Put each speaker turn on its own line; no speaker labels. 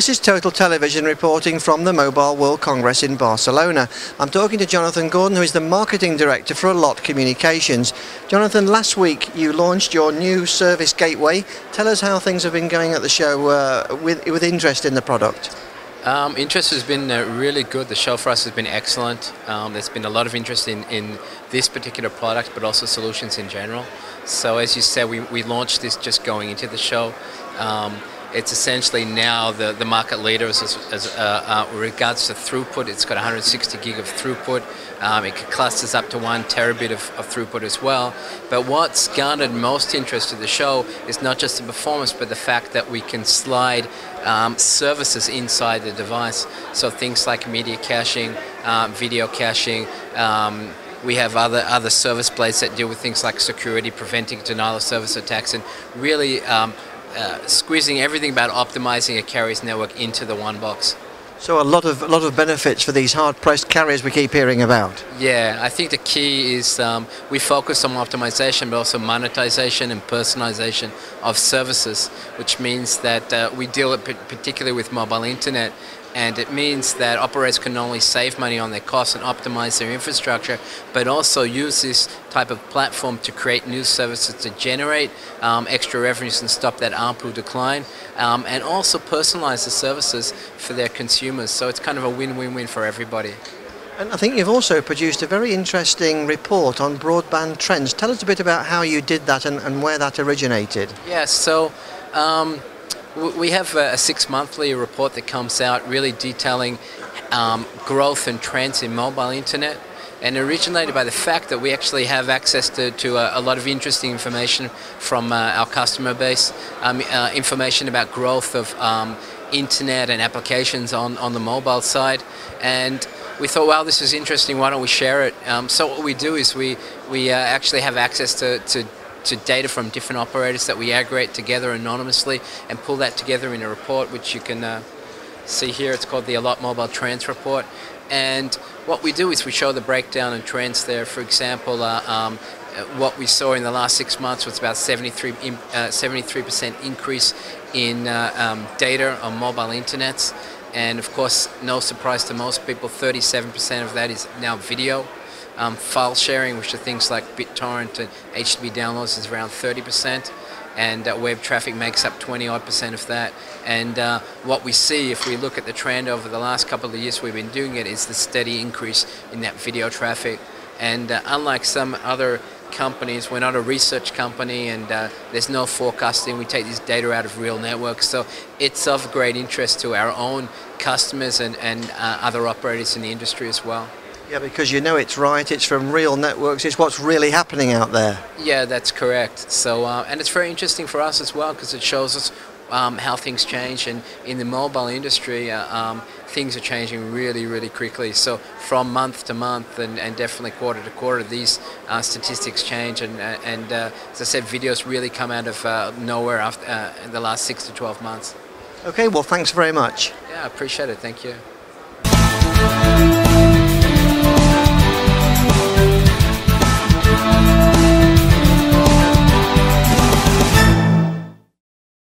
This is Total Television reporting from the Mobile World Congress in Barcelona. I'm talking to Jonathon Gordon, who is the Marketing Director for Allot Communications. Jonathon, last week you launched your new service gateway. Tell us how things have been going at the show with interest in the product.
Interest has been really good. The show for us has been excellent. There's been a lot of interest in this particular product, but also solutions in general. So as you said, we launched this just going into the show. It's essentially now the market leader as regards to throughput. It's got 160 gig of throughput. It clusters up to 1 terabit of throughput as well. But what's garnered most interest to the show is not just the performance, but the fact that we can slide services inside the device. So things like media caching, video caching. We have other service blades that deal with things like security, preventing denial of service attacks, and really squeezing everything about optimizing a carrier's network into the one box.
So a lot of benefits for these hard-pressed carriers we keep hearing about.
Yeah, I think the key is we focus on optimization, but also monetization and personalization of services, which means that we deal particularly with mobile internet. And it means that operators can not only save money on their costs and optimize their infrastructure, but also use this type of platform to create new services to generate extra revenues and stop that ARPU decline, and also personalize the services for their consumers. So it's kind of a win-win-win for everybody.
And I think you've also produced a very interesting report on broadband trends. Tell us a bit about how you did that and where that originated.
Yeah, so we have a 6-monthly report that comes out really detailing growth and trends in mobile internet, and originated by the fact that we actually have access to a lot of interesting information from our customer base, information about growth of internet and applications on the mobile side. And we thought, wow, this is interesting, why don't we share it? So what we do is we actually have access to data from different operators that we aggregate together anonymously and pull that together in a report, which you can see here. It's called the Allot Mobile Trends Report. And what we do is we show the breakdown and trends there. For example, what we saw in the last 6 months was about 73% increase in data on mobile internets. And of course, no surprise to most people, 37% of that is now video. File sharing, which are things like BitTorrent and HTTP downloads, is around 30%, and web traffic makes up 20-odd% of that. And what we see, if we look at the trend over the last couple of years we've been doing it, is the steady increase in that video traffic. And unlike some other companies, we're not a research company, and there's no forecasting. We take this data out of real networks, so it's of great interest to our own customers and other operators in the industry as well.
Yeah, because you know it's right, it's from real networks, it's what's really happening out there.
Yeah, that's correct. So, and it's very interesting for us as well, because it shows us how things change, and in the mobile industry, things are changing really, really quickly. So from month to month and definitely quarter to quarter, these statistics change, and as I said, videos really come out of nowhere after the last 6 to 12 months.
Okay, well, thanks very much.
Yeah, I appreciate it. Thank you.